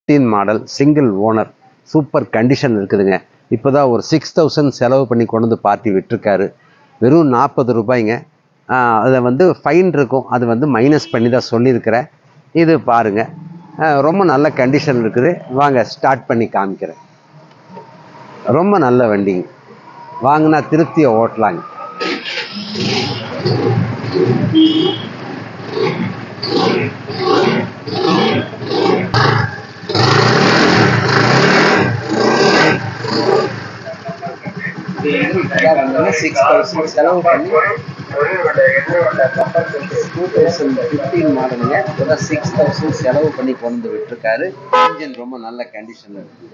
2015 model single owner super condition இருக்குதுங்க. இப்போ தான் ஒரு 6000 செலவு பண்ணி கொண்டு வந்து பார்ட்டி விட்டுருக்காரு. வெறும் 40 ரூபாய்ங்க. அதை வந்து ஃபைன் இருக்கும், அது வந்து மைனஸ் பண்ணி தான் சொல்லியிருக்கிறேன். இது பாருங்கள், ரொம்ப நல்ல கண்டிஷன் இருக்குது. வாங்க ஸ்டார்ட் பண்ணி காமிக்கிறேன். ரொம்ப நல்ல வண்டிங்க, வாங்கினா திருப்தியை ஓட்டலாங்க. செலவு பண்ணி 2015 மாடலுங்க. இப்போதான் 6000 செலவு பண்ணி கொண்டு விட்டுருக்காரு. இன்ஜின் ரொம்ப நல்ல கண்டிஷன்ல இருக்கு.